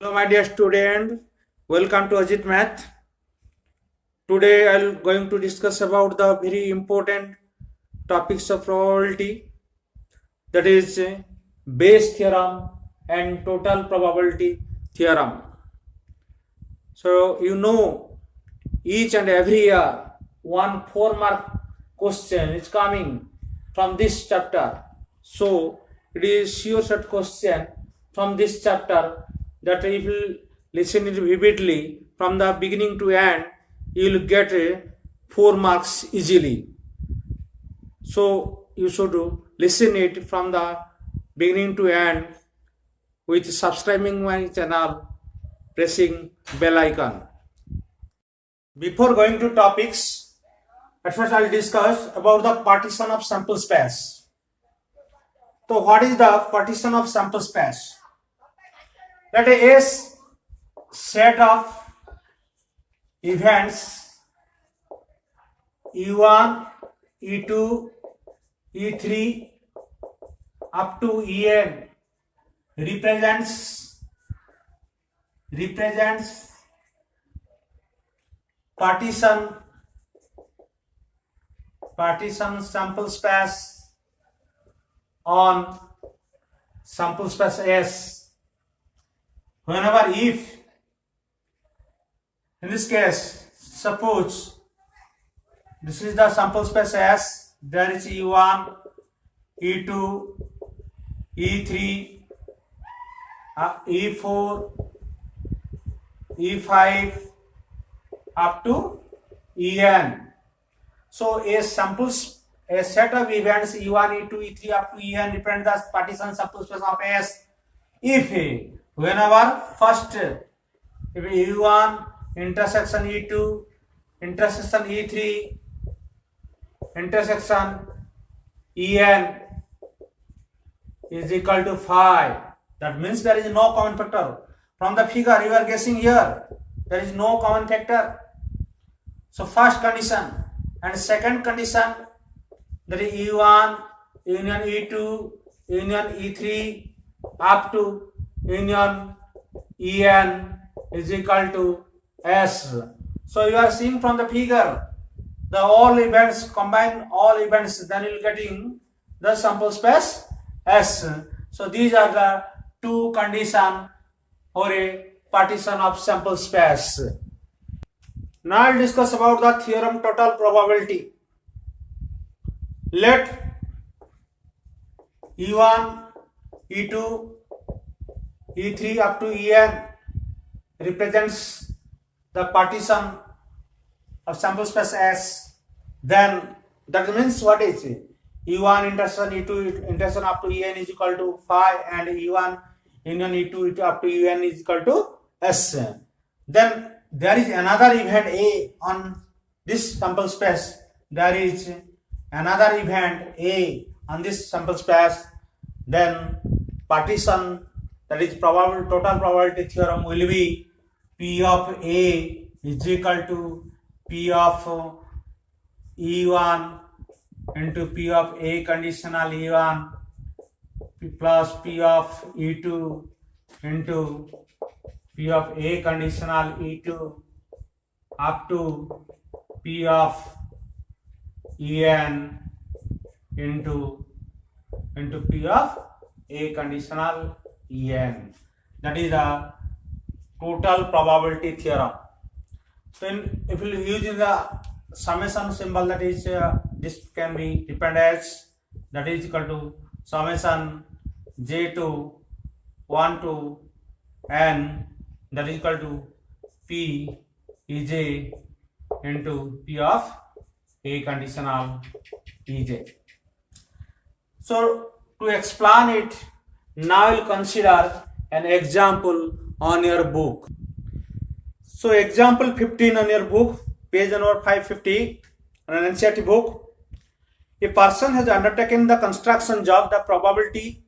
Hello, my dear student. Welcome to Ajit Math. Today, I'm going to discuss about the very important topics of probability. That is Bayes theorem and total probability theorem. So you know, each and every year, one 4-mark question is coming from this chapter. So it is sure set question from this chapter that if you listen it vividly from the beginning to end, you will get 4 marks easily. So you should listen it from the beginning to end with subscribing my channel, pressing bell icon. Before going to topics, at first I'll discuss about the partition of sample space. So what is the partition of sample space? Let a set of events E1, E2, E3 up to En represents partition sample space on sample space S. Whenever if, in this case, suppose this is the sample space S, there is E1, E2, E3, E4, E5 up to En. So a set of events E1, E2, E3 up to En represent the partition sample space of S. If whenever first if E1 intersection E2 intersection E3 intersection En is equal to 5, that means there is no common factor. From the figure you are guessing here, there is no common factor. So first condition and second condition, that is E1 union E2 union E3 up to union En is equal to S. So you are seeing from the figure the all events, combine all events, then you will getting the sample space S. So these are the two conditions for a partition of sample space. Now I will discuss about the theorem total probability. Let E1, E2, E3 up to En represents the partition of sample space S. Then that means what is it? E1 intersection E2 intersection up to En is equal to 5 and E1 union E2 up to En is equal to S. Then there is another event A on this sample space. There is another event A on this sample space. Then partition, that is total probability theorem, will be P of A is equal to P of E1 into P of A conditional E1 plus P of E2 into P of A conditional E2 up to P of En into P of A conditional En. That is the total probability theorem. So if you use in the summation symbol, that is this can be written as, that is equal to summation j to 1 to n, that is equal to p ej into p of A conditional ej. So to explain it, now we'll consider an example on your book. So example 15 on your book, page number 550, on an NCERT book. A person has undertaken the construction job. The probability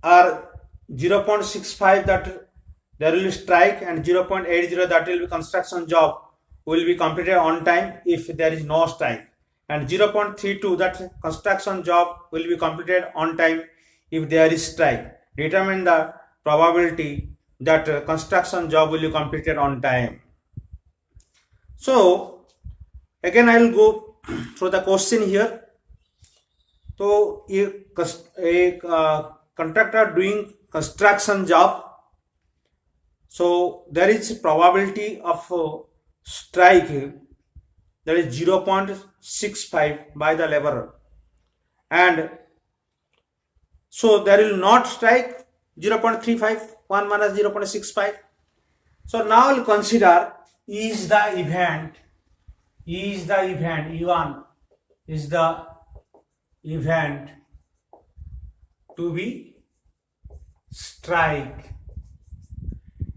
are 0.65 that there will be strike and 0.80 that will be construction job will be completed on time if there is no strike, and 0.32 that construction job will be completed on time if there is strike. Determine the probability that construction job will be completed on time. So again I will go through the question here. So a contractor doing construction job, so there is probability of strike, that is 0.65 by the laborer, and so there will not strike 0.35, 1 minus 0.65. So now we'll consider is the event E1 is the event to be strike,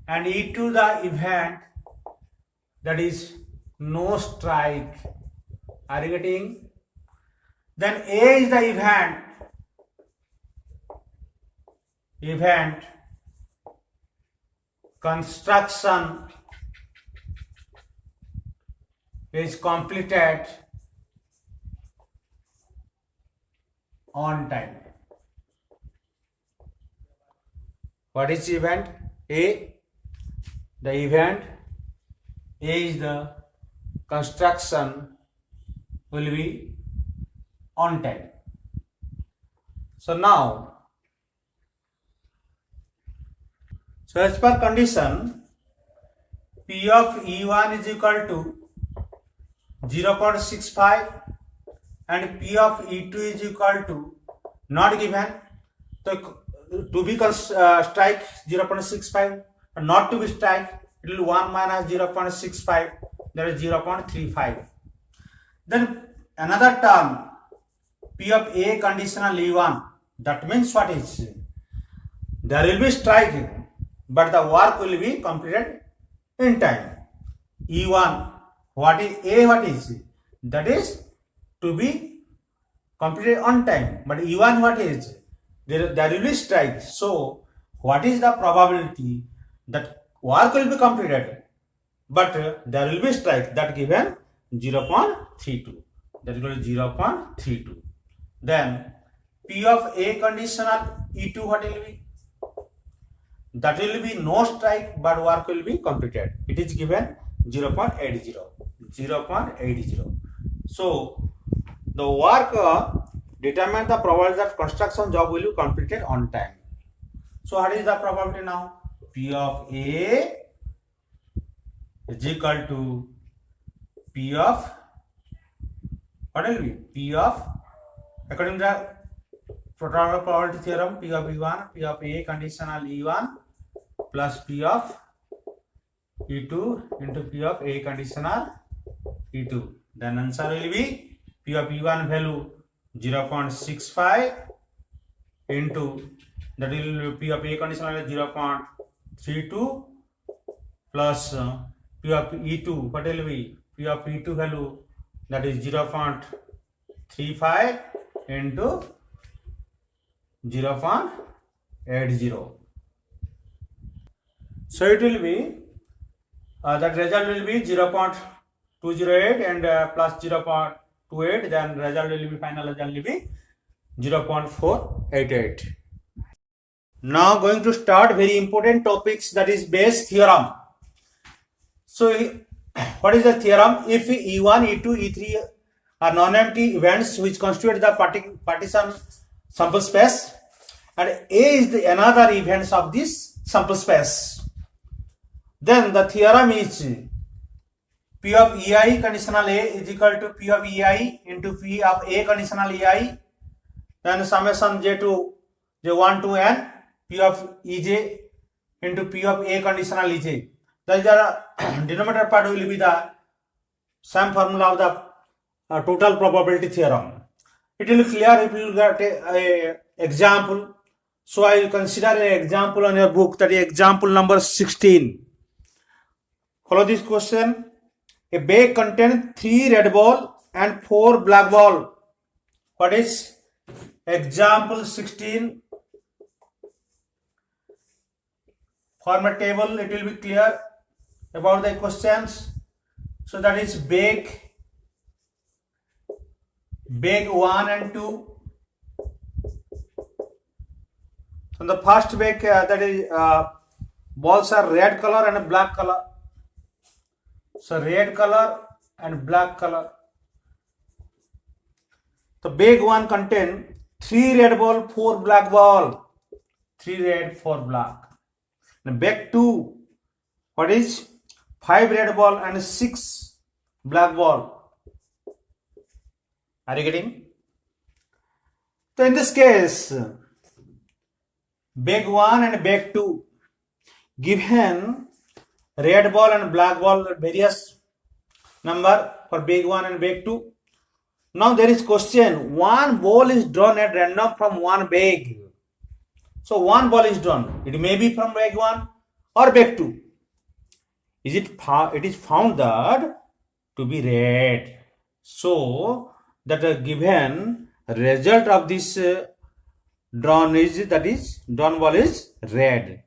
and E2 the event that is no strike. Are you getting? Then A is the event construction is completed on time. What is the event? A. The event A is the construction will be on time. So now, so as per condition, P of E1 is equal to 0.65 and P of E2 is equal to not given. So to be strike 0.65 and not to be strike, it will be 1 minus 0.65, that is 0.35. Then another term, P of A conditional E1, that means what is? There will be strike, but the work will be completed in time. E1, what is A? What is? That is to be completed on time. But E1 what is? There will be strike. So what is the probability that work will be completed, but there will be strike? That given 0.32. That is equal to 0.32. Then P of A conditional E2 what will be? That will be no strike, but work will be completed. It is given 0.80. 0.80. So the work determine the probability that construction job will be completed on time. So what is the probability now? P of A is equal to P of, what will be? P of, according to the probability theorem, P of E1, P of A conditional E1 plus P of E2 into P of A conditional E2. Then answer will be P of E1 value 0.65 into, that will be P of A conditional 0.32 plus P of E2, what will be? P of E2 value, that is 0.35 into 0.80. So it will be, that result will be 0.208 and plus 0.28, then result will be, final result will be 0.488. Now going to start very important topics, that is Bayes theorem. So what is the theorem? If E1, E2, E3 are non-empty events which constitute the partition sample space, and A is the another events of this sample space, then the theorem is P of EI conditional A is equal to P of EI into P of A conditional EI, then summation J to J1 to N P of EJ into P of A conditional EJ. That is the denominator part will be the same formula of the total probability theorem. It will be clear if you get a example. So I will consider an example on your book, that is example number 16. Follow this question. A bag contains 3 red ball and 4 black ball. What is example 16? Format table, it will be clear about the questions. So that is bag 1 and 2. So the first bag, that is balls are red color and black color. So red color and black color. The bag 1 contain 3 red ball, 4 black ball. 3 red, 4 black. And bag 2, what is 5 red ball and 6 black ball. Are you getting? So in this case, bag 1 and bag 2 given red ball and black ball various number for bag 1 and bag 2. Now there is question, one ball is drawn at random from one bag. So one ball is drawn. It may be from bag 1 or bag 2. It is found that to be red. So that a given result of this drawn ball is red.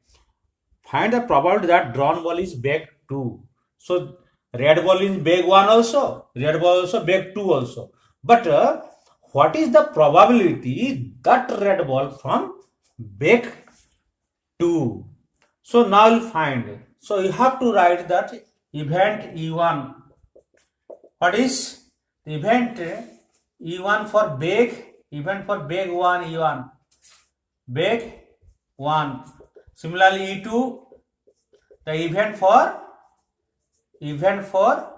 Find the probability that drawn ball is bag 2. So red ball is bag 1 also, red ball also, bag 2 also. But what is the probability that red ball from bag 2? So now we'll find. So you have to write that event E1. What is the event E1 for bag? Event for bag 1 E1. Bag 1. Similarly E2, the event for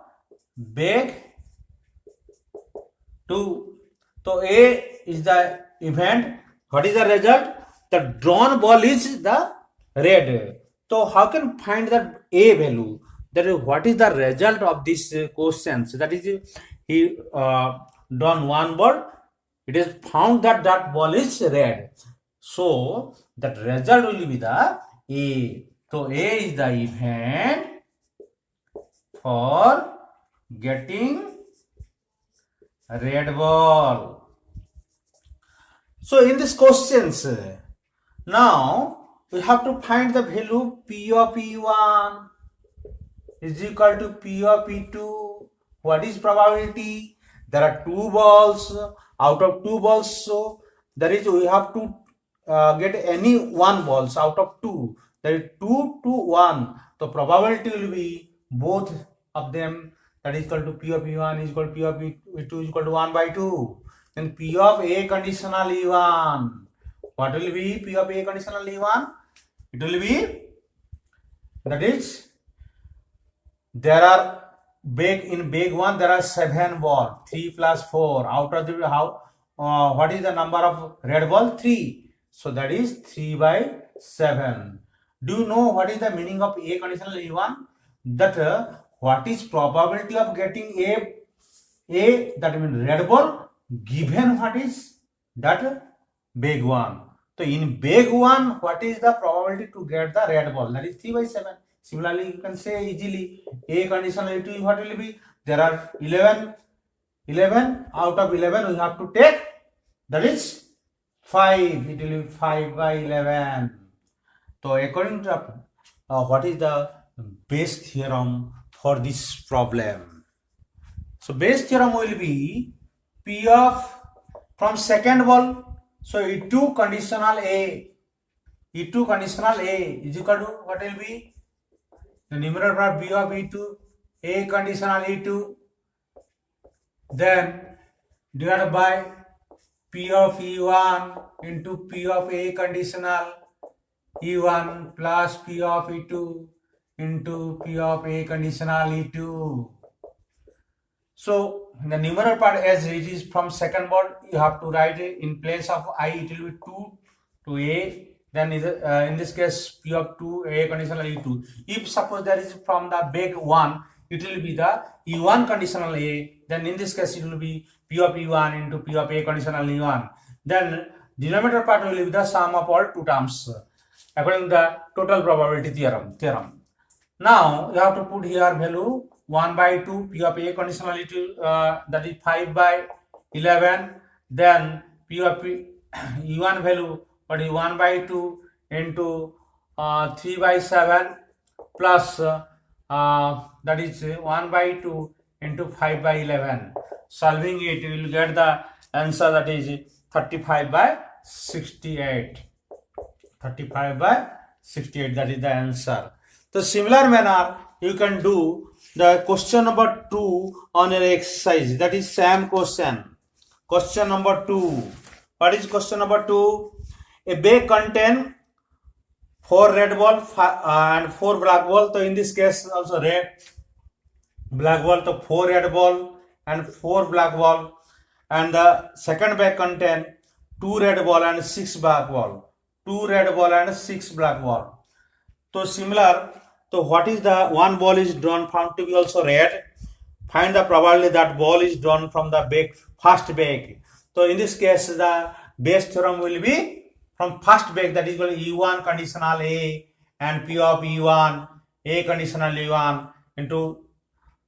bag 2. So A is the event. What is the result? The drawn ball is the red. So how can find the A value? That is what is the result of this questions? That is he drawn one ball. It is found that that ball is red. So that result will be the A. So A is the event for getting red ball. So in this questions, now we have to find the value P of E1 is equal to P of E2. What is probability? There are 2 balls. Out of 2 balls, so there is we have to get any 1 balls out of 2. That is 2 to 1. The probability will be both of them. That is equal to P of E1 is equal to P of E2 is equal to 1 by 2. Then P of A conditional E1. What will be P of A conditional E1? It will be, that is, there are in bag 1 there are 7 ball, 3 plus 4. Out of the what is the number of red ball? 3. So that is 3 by 7. Do you know what is the meaning of A conditional E1? That what is probability of getting A, that means red ball, given what is that bag 1. So in bag 1, what is the probability to get the red ball? That is 3 by 7. Similarly, you can say easily A conditional E2, what will be? There are 11. Out of 11 we have to take, that is 5. It will be 5 by 11. So according to what is the Bayes theorem for this problem? So Bayes theorem will be P of from second ball. So E2 conditional A is equal to what will be? The numerator part B of E2, A conditional E2, then divided by P of E1 into P of A conditional E1 plus P of E2 into P of A conditional E2. So the numerator part, as it is from second ball, you have to write it in place of I, it will be 2 to A. Then in this case P of 2 A conditional E2. If suppose there is from the bag 1, it will be the E1 conditional A. Then in this case it will be P of E1 into P of A conditional E1. Then denominator part will be the sum of all 2 terms according to the total probability theorem. Now you have to put here value 1 by 2 P of A conditional E2, that is 5 by 11. Then P of E1 value, what is 1 by 2 into 3 by 7 plus that is 1 by 2 into 5 by 11. Solving it, you will get the answer, that is 35 by 68. 35 by 68. That is the answer. So similar manner you can do the question number 2 on your exercise. That is same question. Question number 2. What is question number 2? A bag contain 4 red ball and 4 black ball. So in this case also red, black ball. So 4 red ball and 4 black ball. And the second bag contain 2 red ball and 6 black ball. 2 red ball and 6 black ball. So similar. So what is the one ball is drawn found to be also red? Find the probability that ball is drawn from the bag, first bag. So in this case, the base theorem will be from first bag, that is equal to E1 conditional A and P of E1, A conditional E1 into,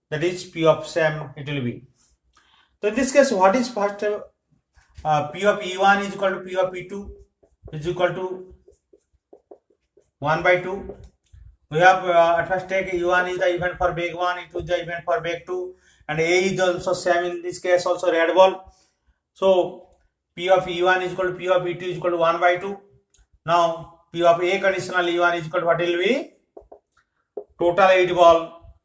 that is P of same, it will be. So in this case, what is first? P of E1 is equal to P of E2 is equal to 1 by 2. We have at first take E1 is the event for bag 1, E2 is the event for bag 2, and A is also same in this case, also red ball. So P of E1 is equal to P of E2 is equal to 1 by 2. Now P of A conditional E1 is equal to what will be? Total 8 ball.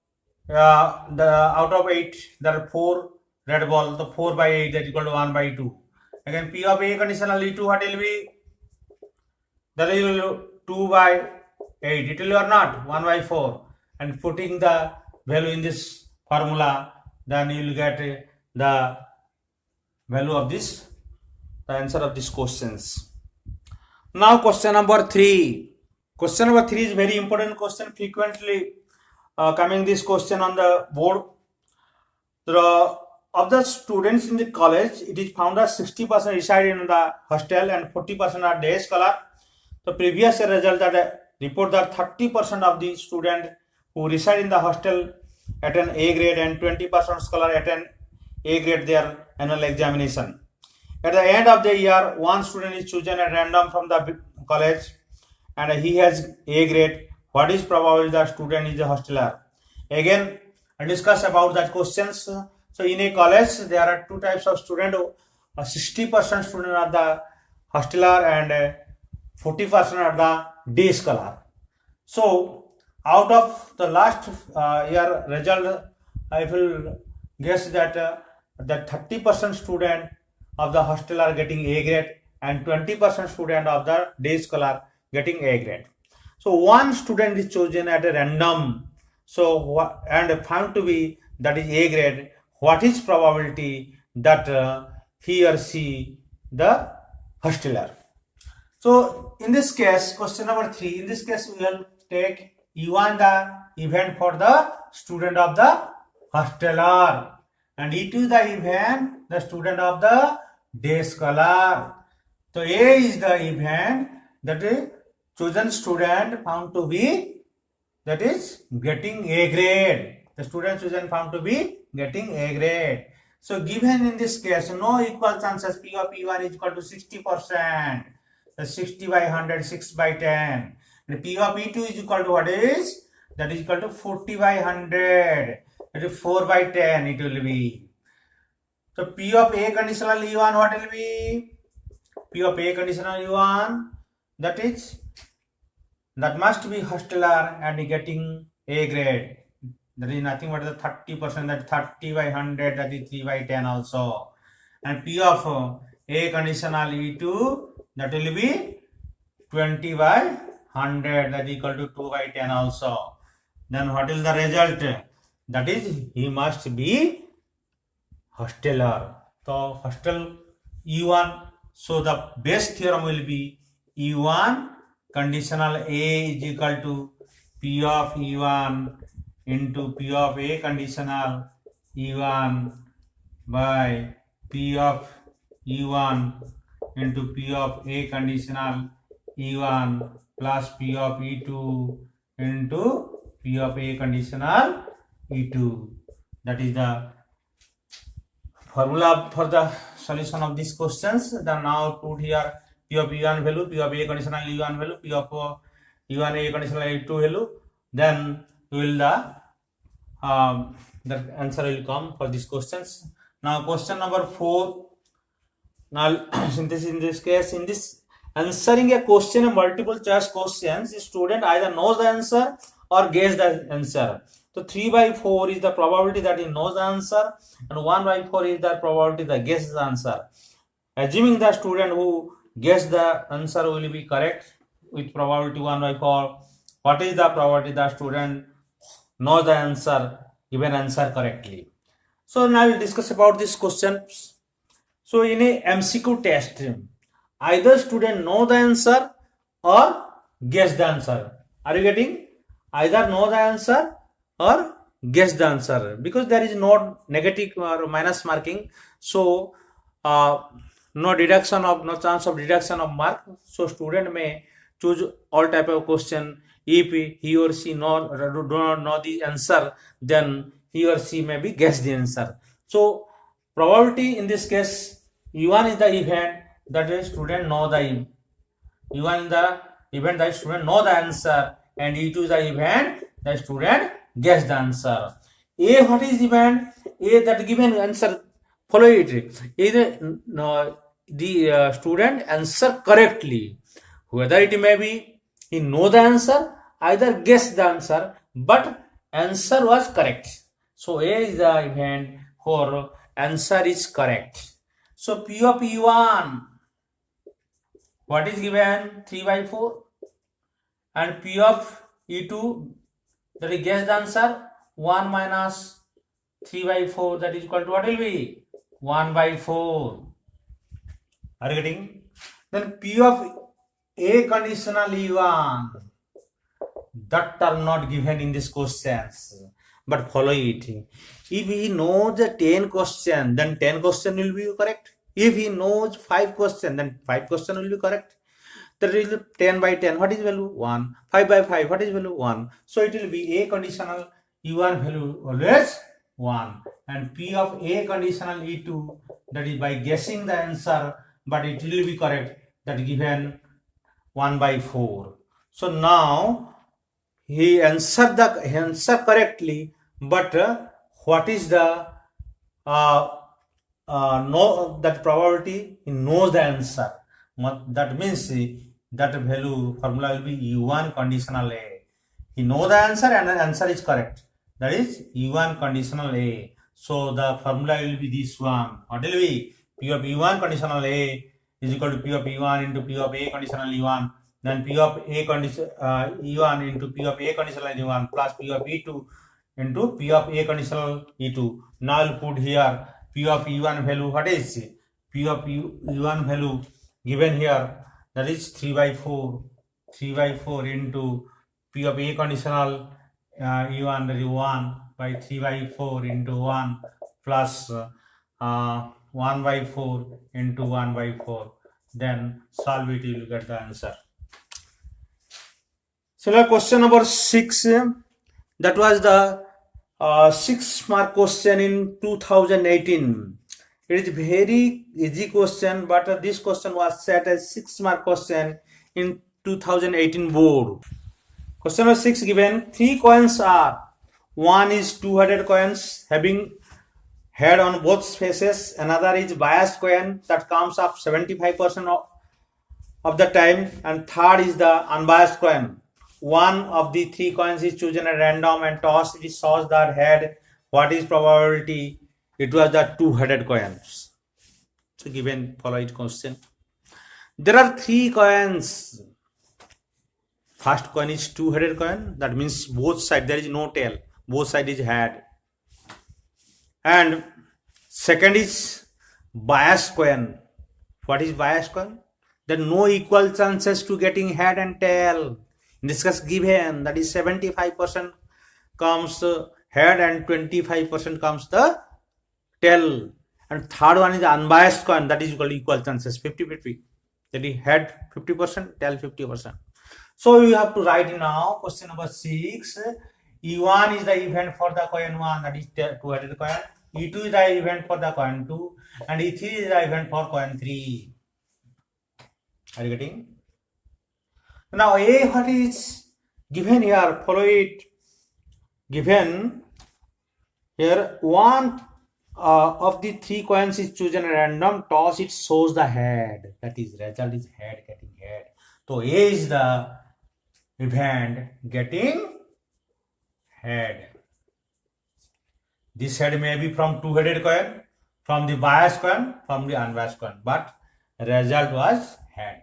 The out of 8 there are 4 red ball. So 4 by 8 that is equal to 1 by 2. Again P of A conditional E2 what will be? That is 2 by 8. It will or not 1 by 4. And putting the value in this formula, then you will get the value of this, the answer of these questions. Now question number 3. Question number 3 is very important question, frequently coming this question on the board. Of the students in the college, it is found that 60% reside in the hostel and 40% are day scholar. The previous result that report that 30% of the students who reside in the hostel attend A grade and 20% scholar attend A grade their annual examination. At the end of the year, one student is chosen at random from the college and he has A grade. What is probability the student is a hosteler? Again, I discuss about that questions. So in a college, there are two types of student. 60% student are the hosteler and 40% are the day scholar. So out of the last year result, I will guess that that 30% student of the hostel are getting A grade and 20% student of the day scholar getting A grade. So one student is chosen at a random, so and found to be that is A grade. What is probability that he or she the hosteler? So in this case, question number 3, in this case we will take E1 the event for the student of the hosteler and E2 the event the student of the day scholar. So A is the event that is chosen student found to be that is getting A grade. The student chosen found to be getting A grade. So given in this case, no equal chances P of E1 is equal to 60%. The 60 by 100, 6 by 10. And P of E2 is equal to what is? That is equal to 40 by 100. That is 4 by 10 it will be. So P of A conditional E1 what will be? P of A conditional E1 that must be hosteler and getting A grade. That is nothing but the 30%, that 30 by 100, that is 3 by 10 also. And P of A conditional E2 that will be 20 by 100, that is equal to 2 by 10 also. Then what is the result? That is he must be hosteler. So hostel E1, so the base theorem will be E1 conditional A is equal to P of E1 into P of A conditional E1 by P of E1 into P of A conditional E1 plus P of E2 into P of A conditional E2. That is the formula for the solution of these questions. Then now put here P of E1 value, P of A conditional E1 value, P of E1 A conditional E2 value. Then will the answer will come for these questions. Now question number 4. Now since in this case, in this answering a question, a multiple choice questions, the student either knows the answer or guess the answer. So 3 by 4 is the probability that he knows the answer, and 1 by 4 is the probability that guesses the answer. Assuming the student who guessed the answer will be correct with probability 1 by 4, what is the probability the student knows the answer, given answer correctly? So now we'll discuss about this questions. So in a MCQ test, either student know the answer or guess the answer. Are you getting? Either know the answer or guess the answer, because there is no negative or minus marking. So no chance of deduction of mark. So student may choose all type of question. If he or she do not know the answer, then he or she may be guess the answer. So probability in this case, U1 is the event that the student know the U1 is the event that student know the answer, and E2 is the event that student guess the answer. A, what is event? A, that given answer, follow it. The student answer correctly, whether it may be he know the answer, either guess the answer, but answer was correct. So A is the event for answer is correct. So P of E1, what is given? 3 by 4, and P of E2, that is guess the answer, 1 minus 3 by 4, that is equal to what will be? 1 by 4. Are you getting? Then P of A conditional E1, that are not given in this questions, but follow it. If he knows the 10 question, then 10 question will be correct. If he knows 5 question, then 5 question will be correct. That is 10 by 10, what is value? 1. 5 by 5, what is value? 1. So it will be A conditional E1 value always 1. And P of A conditional E2, that is by guessing the answer, but it will be correct, that given 1 by 4. So now he answered the answer correctly, but what is the know that probability? He knows the answer. That means that value formula will be U1 conditional A. He knows the answer and the answer is correct. That is U1 conditional A. So the formula will be this one. What will be? P of U1 conditional A is equal to P of U1 into P of A conditional E1. Then P of A conditional E1 into P of A conditional E1 plus P of E2 into P of A conditional E2. Now I'll put here P of E1 value. What is P of E1 value given here? That is 3 by 4. 3 by 4 into P of A conditional E1, that is 1 by 3 by 4 into 1 plus 1 by 4 into 1 by 4. Then solve it, you will get the answer. So question number 6, that was the 6 mark question in 2018. It is very easy question, but this question was set as 6 mark question in 2018 board. Question number 6 given, 3 coins are, one is two-headed coins having head on both faces, another is biased coin that comes up 75% of the time, and third is the unbiased coin. One of the 3 coins is chosen at random and tossed. It shows that head. What is probability? It was the two-headed coins. So given, follow it question. There are 3 coins. First coin is two-headed coin. That means both sides there is no tail. Both sides is head. And second is biased coin. What is biased coin? There are no equal chances to getting head and tail. In this case given, that is 75% comes head and 25% comes the tail. And third one is unbiased coin, that is equal chances, 50-50. That is head 50%, tail 50%. So you have to write now question number 6. E1 is the event for the coin 1, that is two-headed coin. E2 is the event for the coin 2, and E3 is the event for coin 3. Are you getting? Now A, what is given here? Follow it. Given here 1 of the three coins is chosen a random toss, it shows the head. That is, result is head getting head. So A is the event getting head. This head may be from two-headed coin, from the biased coin, from the unbiased coin, but result was head.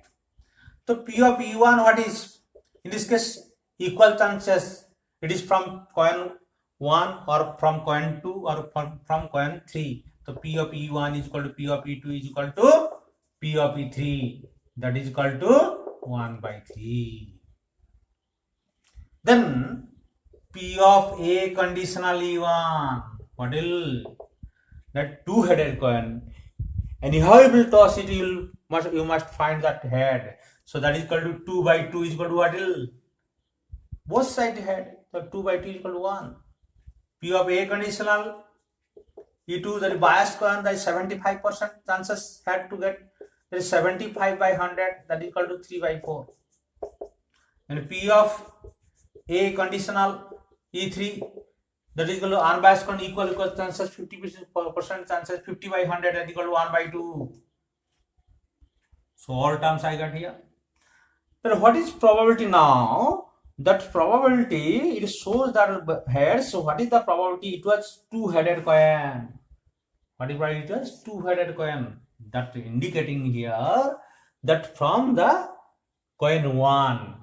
So P of E1, what is? In this case, equal chances. It is from coin 1 or from coin 2 or from coin 3. So P of E1 is equal to P of E2 is equal to P of E3. That is equal to 1 by 3. Then P of A conditional E1. What will that two-headed coin? Anyhow you will toss it, you must find that head. So that is equal to 2 by 2 is equal to what will? Both side head. So 2 by 2 is equal to 1. P of A conditional E2, that is biased coin, that is 75% chances had to get. That is 75 by 100, that is equal to 3 by 4. And P of A conditional E3, that is equal to unbiased coin, equal chances 50% chances 50 by 100, that is equal to 1 by 2. So all terms I got here. But what is probability now? That probability, it shows that head. So what is the probability? It was two-headed coin. What is it? It was two-headed coin. That indicating here that from the coin 1.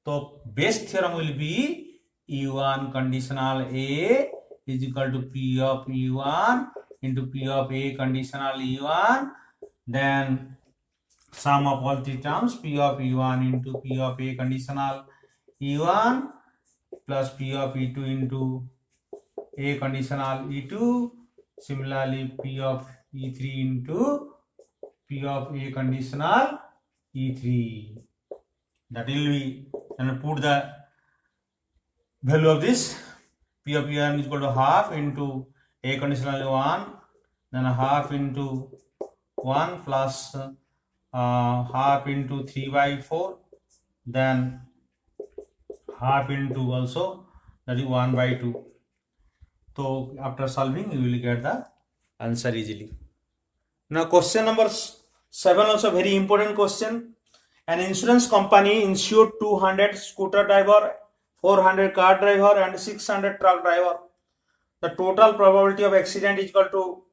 So base theorem will be E1 conditional A is equal to P of E1 into P of A conditional E1. Then sum of all three terms, P of E1 into P of A conditional E1 plus P of E2 into A conditional E2. Similarly, P of E3 into P of A conditional E3. That will be, and put the value of this. P of E1 is equal to half into A conditional 1, then half into 1 plus half into 3 by 4, then half into also, that is 1 by 2. So after solving you will get the answer easily. Now question number 7, also very important question. An insurance company insured 200 scooter driver, 400 car driver and 600 truck driver. The total probability of accident is equal to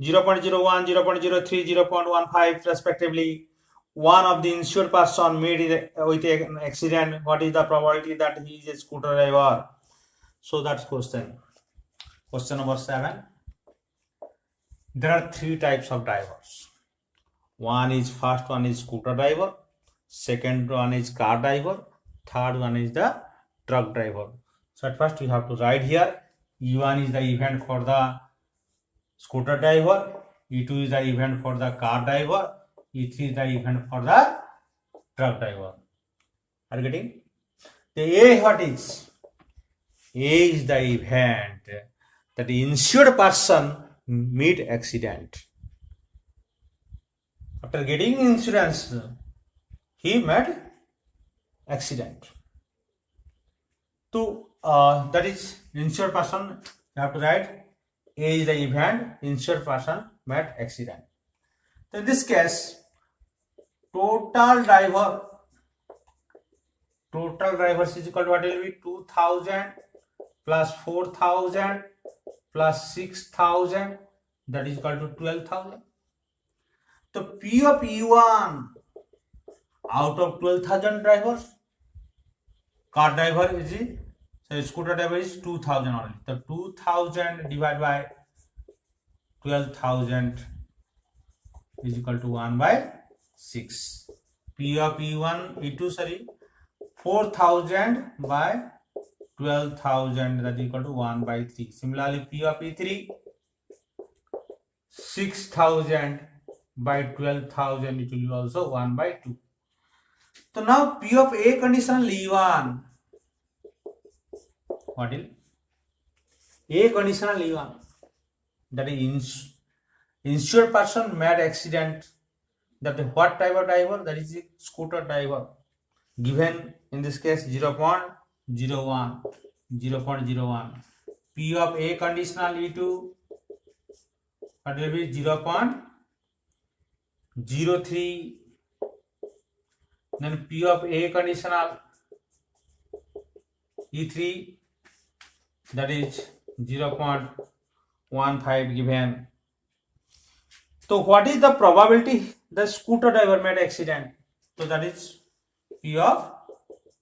0.01, 0.03, 0.15 respectively. One of the insured person made with an accident. What is the probability that he is a scooter driver? So that's question. Question number 7. There are three types of drivers. First one is scooter driver, second one is car driver, third one is the truck driver. So at first we have to write here, E1 is the event for the scooter driver, E2 is the event for the car driver, E3 is the event for the truck driver. Are you getting? The A, what is? A is the event that the insured person meet accident. After getting insurance, he met accident. So that is insured person. You have to write A is the event, insured person met accident. So in this case, total drivers is equal to what will be 2000 plus 4000 plus 6000, that is equal to 12,000. So P of E1 out of 12,000 drivers, car driver is it? So scooter driver is 2,000 only. So 2,000 divided by 12,000 is equal to 1 by 6. P of E1, E2, sorry, 4,000 by 12,000, that is equal to 1 by 3. Similarly, P of E3, 6,000 by 12,000, it will be also 1 by 2. So now P of A conditional E1, what is A conditional E1? That is insured person made accident. That is what type of driver? That is a scooter driver. Given in this case 0.01, 0.01. P of A conditional E2, That will be 0.03. Then P of A conditional E3, that is 0.15 given. So what is the probability the scooter driver made accident? So that is P of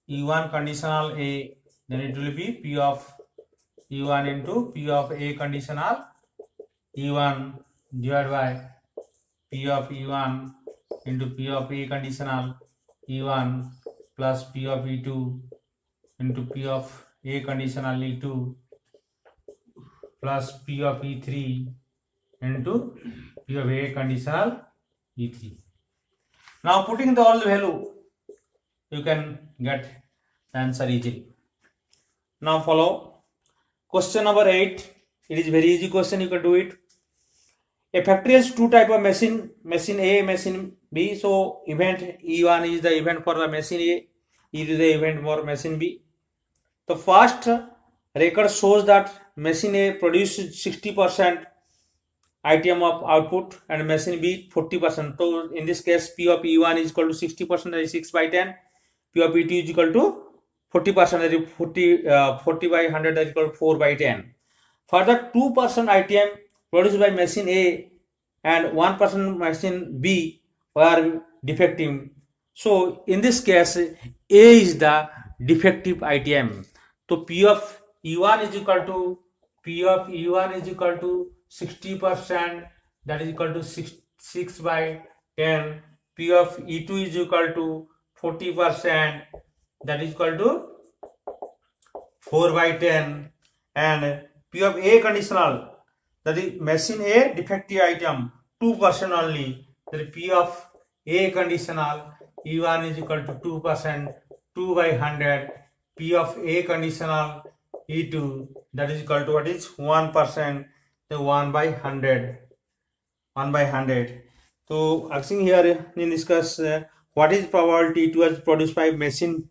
E1 conditional A. Then it will be P of E1 into P of A conditional E1 divided by P of E1 into P of A conditional E1 plus P of E2 into P of A conditional E2 plus P of E3 into P of A conditional E3. Now putting the all value, you can get the answer easily. Now follow question number 8. It is very easy question, you can do it. A factory has two type of machine A, machine B. So event E1 is the event for the machine A, E is the event for machine B. The first record shows that machine A produces 60% item of output and machine B 40%. So in this case, P of E1 is equal to 60%, that is 6 by 10. P of E2 is equal to 40%, that is 40 by 100, that is equal to 4 by 10. Further, 2% item produced by machine A and 1% machine B were defective. So in this case, A is the defective item. So P of E1 is equal to 60%, that is equal to 6 by 10. P of E2 is equal to 40%, that is equal to 4 by 10. And P of A conditional, that is machine A defective item 2% only, that is P of A conditional E1 is equal to 2%, 2 by 100. P of A conditional E2, that is equal to what is 1%, the 1 by 100. So asking here in discuss what is probability E2 was produced by machine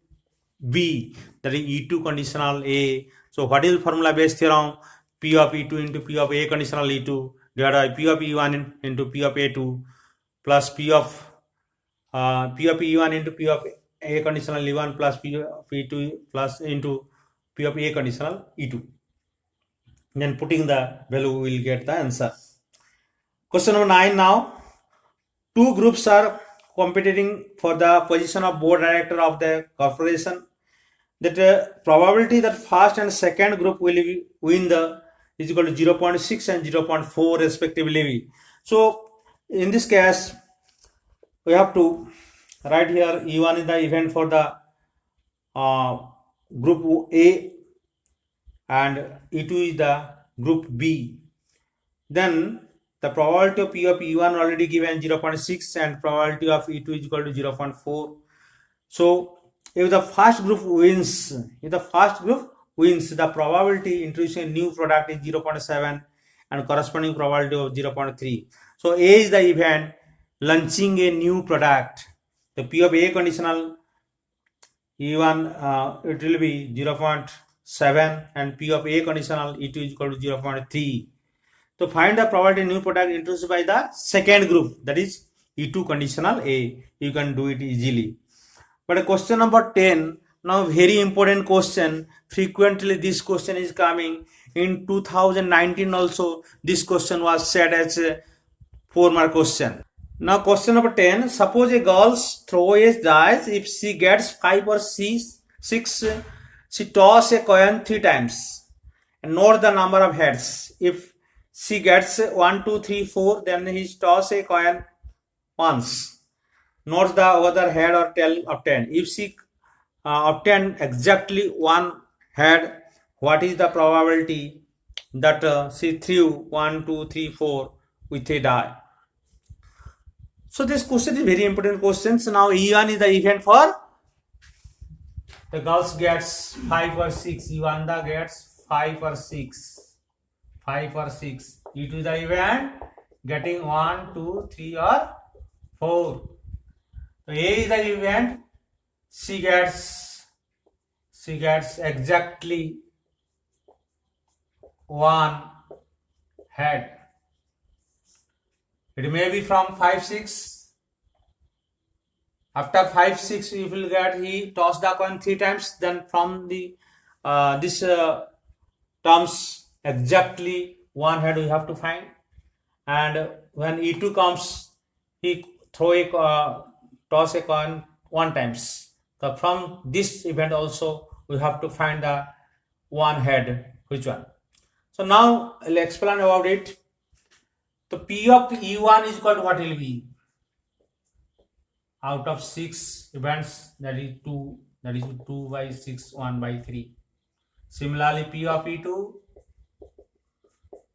B, that is E2 conditional A. So what is formula based theorem? P of E2 into P of A conditional E2 divided by P of E1 into P of A2 plus P of E1 into P of A conditional E1 plus P of E2 plus into P of A conditional E2. Then putting the value, we will get the answer. Question number 9 now. Two groups are competing for the position of board director of the corporation. That probability that first and second group will win the is equal to 0.6 and 0.4 respectively. So in this case, we have to write here E1 is the event for the group A and E2 is the group B. Then the probability of P of E1 already given 0.6 and probability of E2 is equal to 0.4. So if the first group wins, the probability introducing a new product is 0.7 and corresponding probability of 0.3. So A is the event launching a new product. The P of A conditional E1 it will be 0.7 and P of A conditional E2 is equal to 0.3. To find the probability new product introduced by the second group, that is E2 conditional A, you can do it easily. But question number 10, now very important question. Frequently this question is coming. In 2019 also this question was set as a 4-mark question. Now question number 10, suppose a girl throws dice. If she gets 5 or 6, she tosses a coin 3 times and note the number of heads. If she gets 1, 2, 3, 4, then he tosses a coin once. Note the other head or tail obtained. If she obtained exactly one head, what is the probability that she threw 1, 2, 3, 4 with a die? So this question is very important question. So now E1 is the event for the girls gets 5 or 6. E1 the gets 5 or 6. 5 or 6. E2 is the event getting 1, 2, 3 or 4. So A is the event, she gets exactly one head. It may be from 5, 6. After 5, 6, you will get he tossed the coin 3 times. Then from the this terms exactly one head we have to find. And when E2 comes, he throw a toss a coin 1 times. So from this event also we have to find the one head, which one. So now I'll explain about it. So P of E1 is equal to what will be? Out of 6 events, that is 2 by 6, 1 by 3. Similarly, P of E2,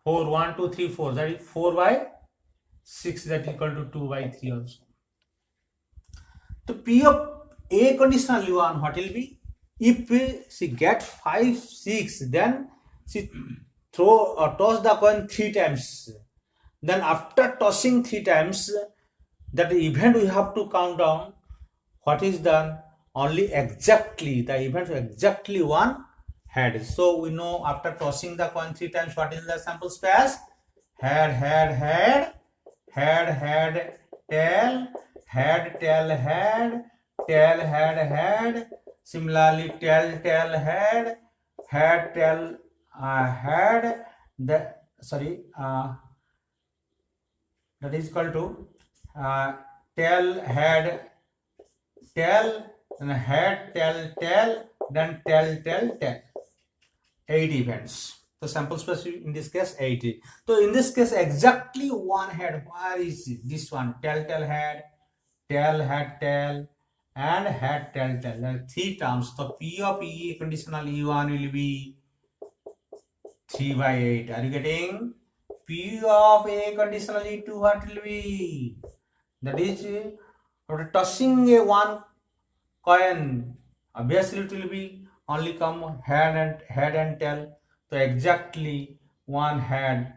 4, 1, 2, 3, 4, that is 4 by 6, that is equal to 2 by 3 also. So P of A conditional E1, what will be? If she get 5, 6, then she throw or toss the coin 3 times. Then after tossing 3 times, that event we have to count down what is done, only exactly the event exactly one head. So we know after tossing the coin 3 times, what is the sample space? Head, head, head, head, head, tail, head, tail, head, tail, head, head. Similarly, tail, tail, head, head, tail, head. That is equal to tail, head, tail, and head, tail, tail, then tail, tail, tail. 8 events. So sample space in this case 80. So in this case exactly one head. Where is it? This one? Tail, tail, head, head, tail, and head, tail, tail. There are 3 terms. So P of E conditional E1 will be 3 by 8. Are you getting? P of A conditional E2 what will be? That is, after tossing a one coin, obviously it will be only come head and tail. So exactly one head.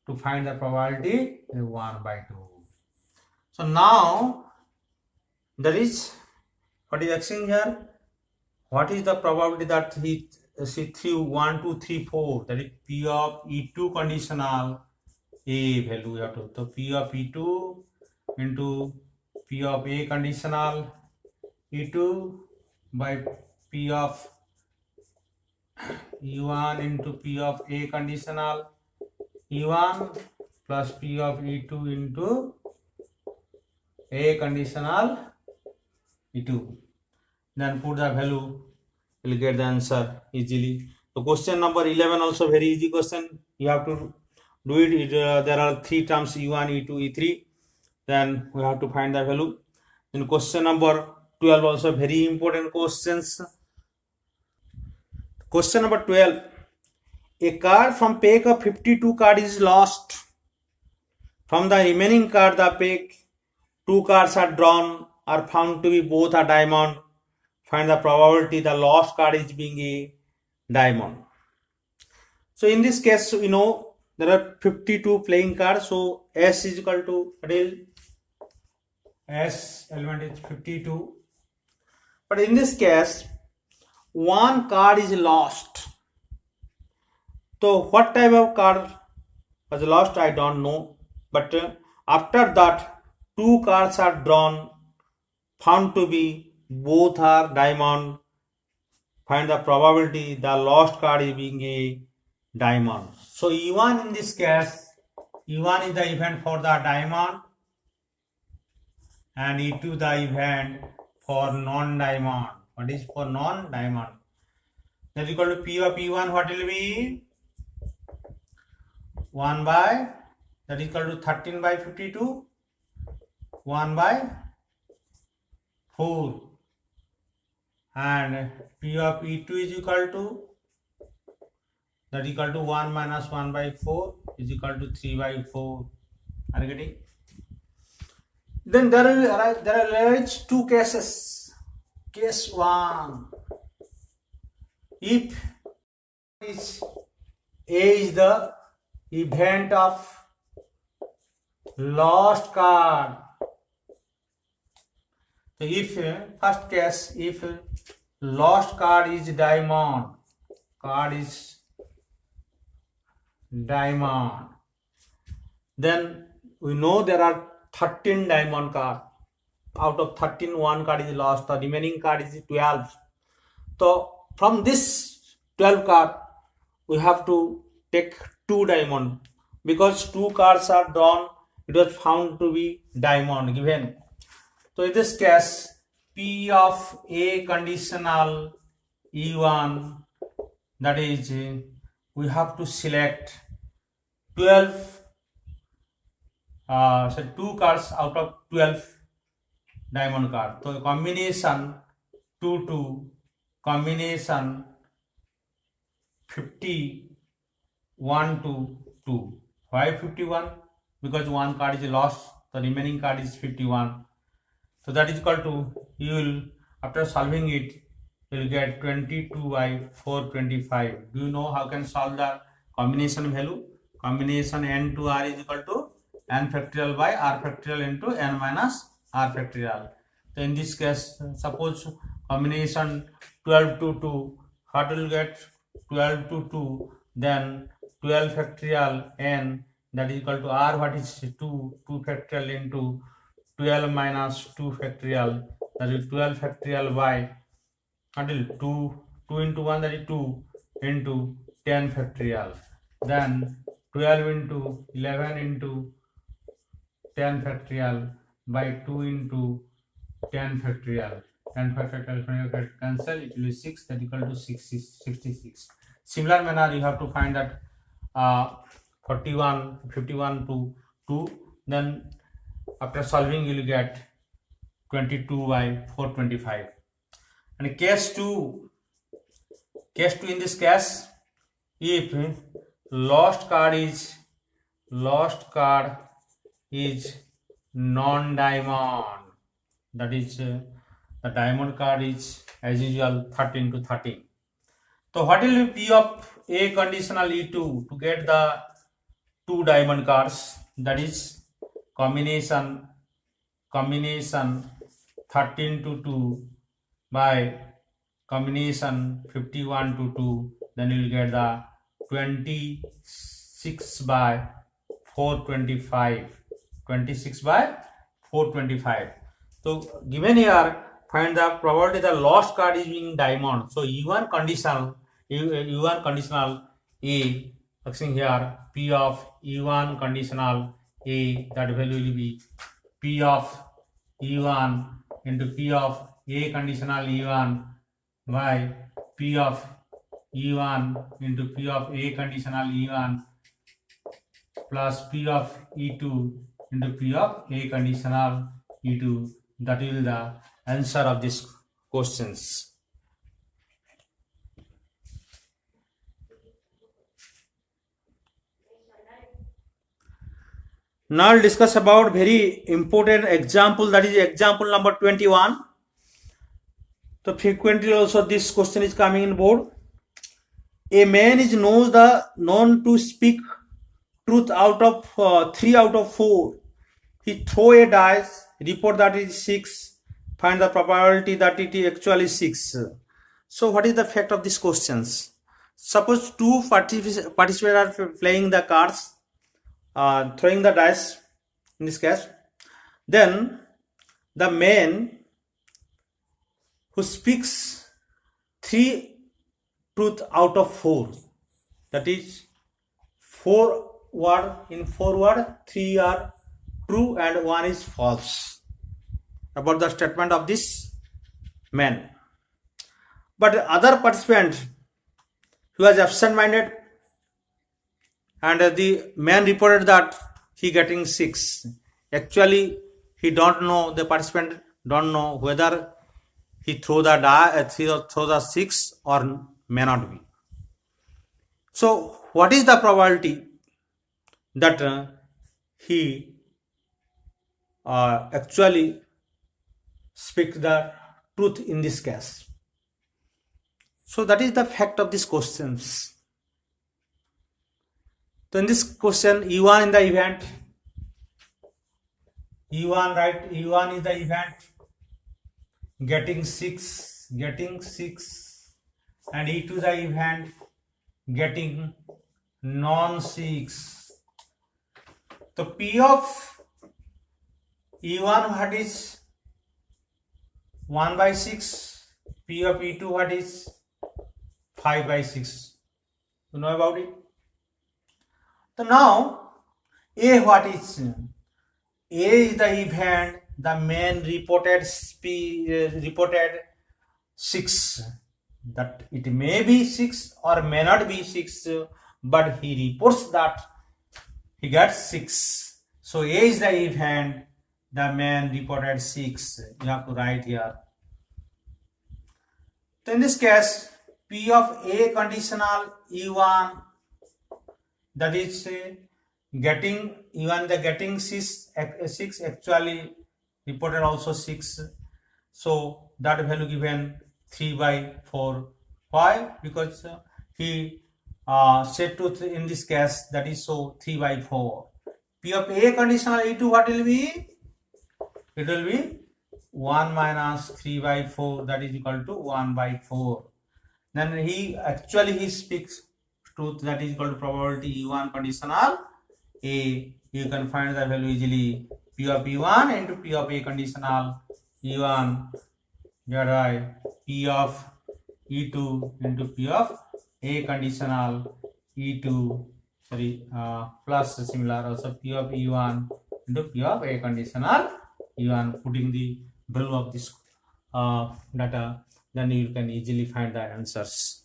To find the probability is 1 by 2. So now that is what is asking here. What is the probability that she threw 1, 2, 3, 4? That is P of E2 conditional A value we have to. So P of E2 into P of A conditional E2 by P of E1 into P of A conditional E1 plus P of E2 into A conditional E2. Then put the value, you'll get the answer easily. So question number 11 also very easy question. You have to do it. There are 3 terms E1, E2, E3. Then we have to find the value. Then question number 12 also very important questions. Question number 12. A card from pack of 52 card is lost. From the remaining card, the pack 2 cards are drawn are found to be both a diamond. Find the probability the lost card is being a diamond. So in this case, you know there are 52 playing cards. So S is equal to S element is 52. But in this case, one card is lost. So what type of card was lost, I don't know. But after that, 2 cards are drawn, found to be both are diamond. Find the probability the lost card is being a diamond. So E1 in this case, E1 is the event for the diamond and E2 the event for non-diamond. What is for non-diamond? That is equal to P of E1 what will be? 1 by, that is equal to 13 by 52, 1 by 4, and P of E2 is equal to, that is equal to 1 minus 1 by 4 is equal to 3 by 4. Are you getting? Then there arise 2 cases. Case 1, if A is the event of lost card. So if first case, if lost card is diamond, then we know there are 13 diamond cards. Out of 13, one card is lost. The remaining card is 12. So from this 12 card, we have to take 2 diamond, because 2 cards are drawn. It was found to be diamond given. So in this case, P of A conditional E1, that is, we have to select 12. So 2 cards out of 12 diamond card. So combination 2 combination 51 to 2. Why 51? Because one card is lost, the remaining card is 51. So that is equal to, you will, after solving it, you will get 22 by 425. Do you know how can solve the combination value? Combination n to r is equal to n factorial by r factorial into n minus r factorial. So in this case, suppose combination 12 to 2, what will get? 12 to 2, then 12 factorial n, that is equal to r, what is 2 factorial into 12 minus 2 factorial, that is 12 factorial by, until 2 into 1, that is 2 into 10 factorial, then 12 into 11 into 10 factorial by 2 into 10 factorial. 10 factorial get cancel, it will be 6, that equal to 66. Similar manner, you have to find that 51 to 2, then after solving you will get 22 by 425. And case 2 in this case, if lost card is non-diamond, that is, the diamond card is as usual 13 to 13. So what will be P of A conditional E2 to get the 2 diamond cards? That is combination 13 to 2 by combination 51 to 2, then you will get the 26 by 425. 26 by 425. So given here, find the probability the lost card is being diamond. So U1 conditional A, fixing here P of U1 conditional A, that value will be P of E1 into P of A conditional E1 by P of E1 into P of A conditional E1 plus P of E2 into P of A conditional E2. That is the answer of these questions. Now I'll discuss about very important example, that is example number 21. So frequently also this question is coming in board. A man is known to speak truth out of 3 out of 4. He throw a dice, report that it is 6, find the probability that it is actually 6. So what is the fact of these questions? Suppose 2 participants are playing the cards, throwing the dice in this case. Then the man who speaks 3 truth out of 4, that is 4 word, in 4 word 3 are true and 1 is false about the statement of this man. But the other participant who was absent-minded, and the man reported that he getting 6. Actually he don't know, the participant don't know whether he throw the die, throw the 6 or may not be. So what is the probability that he actually speak the truth in this case? So that is the fact of these questions. So in this question, E1 in the event, E1, right? E1 is the event getting 6, and E2 the event getting non-6. So P of E1 what is 1 by 6, P of E2 what is 5 by 6. You know about it? So now A what is? A is the event the man reported reported 6. That it may be 6 or may not be 6, but he reports that he got 6. So A is the event the man reported 6. You have to write here. So in this case, P of A conditional E1, that is getting even the getting 6 actually reported also 6. So that value given 3 by 4. Why? Because he said to in this case, that is so 3 by 4. P of A conditional E2 what will be? It will be 1 minus 3 by 4, that is equal to 1 by 4. Then he speaks truth, that is equal to probability E1 conditional A. You can find the value easily. P of E1 into P of A conditional E1 divided by P of E2 into P of A conditional E2, plus similar also P of E1 into P of A conditional E1. Putting the value of this data, then you can easily find the answers.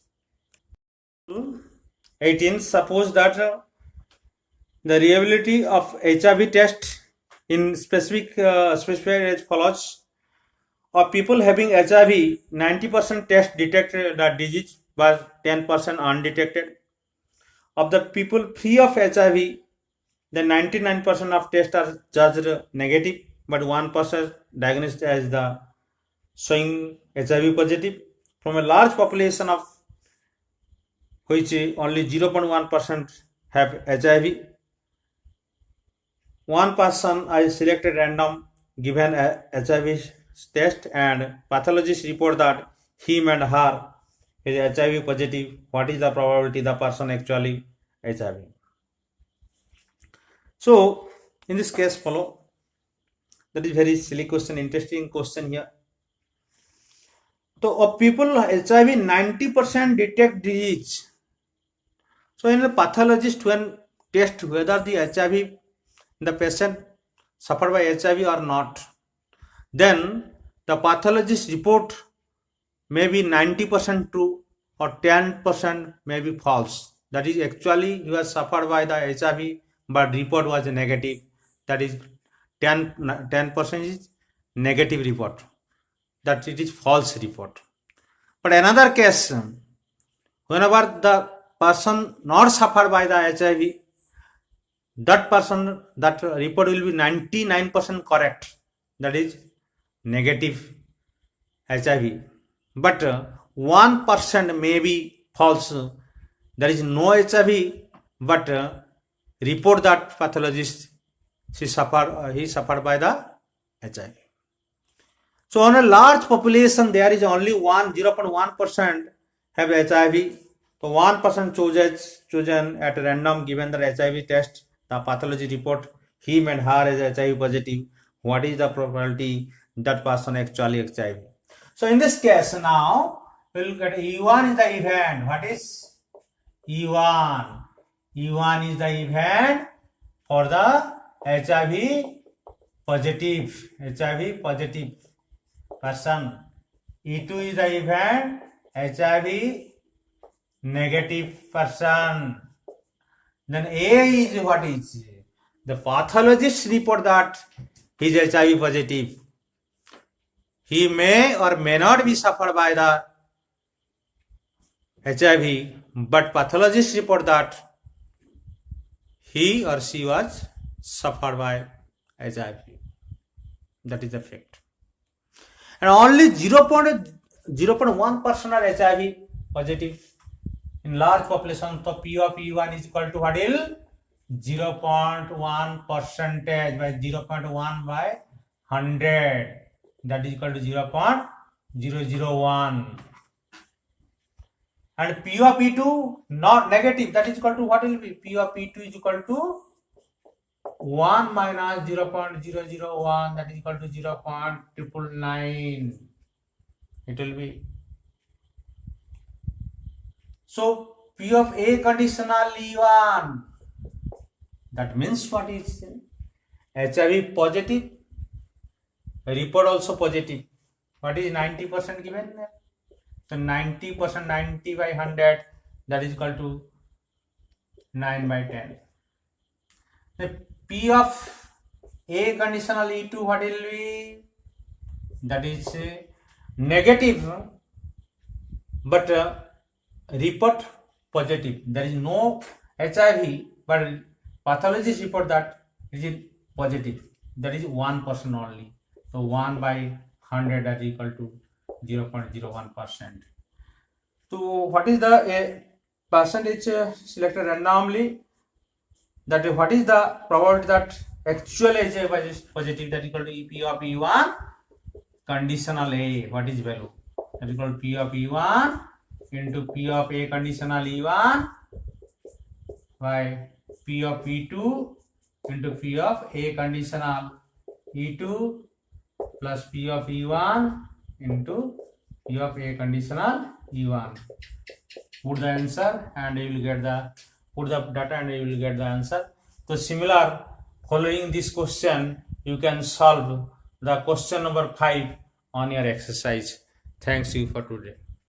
18. Suppose that the reliability of HIV test in specified as follows. Of people having HIV, 90% test detected the disease, but 10% undetected. Of the people free of HIV, the 99% of tests are judged negative, but 1% diagnosed as the showing HIV positive. From a large population of which only 0.1% have HIV, one person is selected random, given a HIV test, and pathologist report that him and her is HIV positive. What is the probability the person actually HIV? So in this case follow, that is very silly question, interesting question here. So of people HIV 90% detect disease. So in the pathologist when test whether the HIV the patient suffered by HIV or not, then the pathologist report may be 90% true or 10% may be false. That is actually you have suffered by the HIV, but report was negative. That is 10% is negative report. That it is false report. But another case, whenever the person not suffered by the HIV, that person, that report will be 99% correct. That is negative HIV. But 1% may be false. There is no HIV, but report that pathologist he suffered by the HIV. So on a large population, there is only 0.1% have HIV. So 1% chosen at random, given the HIV test, the pathology report him and her is HIV positive. What is the probability that person actually HIV? So in this case now, we will get E1 is the event. What is E1? E1 is the event for the HIV positive person. E2 is the event HIV negative person. Then A is what is? The pathologist report that he is HIV positive. He may or may not be suffered by the HIV, but pathologist report that he or she was suffered by HIV. That is the fact. And only 0.1% are HIV positive in large population. So P of E1 is equal to what is 0.1 percentage by 0.1 by 100. That is equal to 0.001. And P of E2 not negative, that is equal to what will be? P of E2 is equal to 1 minus 0.001, that is equal to 0.999. It will be. So P of A conditional E1. That means what is HIV positive, report also positive. What is 90% given? So 90%, 90 by 100, that is equal to 9 by 10. The P of A conditional E2, what will be? That is negative, but report positive. There is no HIV, but pathologist report that it is positive. That is 1% only. So 1 by 100, that is equal to 0.01%. So what is the percentage selected randomly? That what is the probability that actual HIV is positive, that is equal to P of E1 conditional A. What is value? That is equal to P of E1 into P of A conditional E1 by P of E2 into P of A conditional E2 plus P of E1 into P of A conditional E1. Put the answer and you will get the, put the data and you will get the answer. So similar, following this question, you can solve the question number 5 on your exercise. Thanks you for today.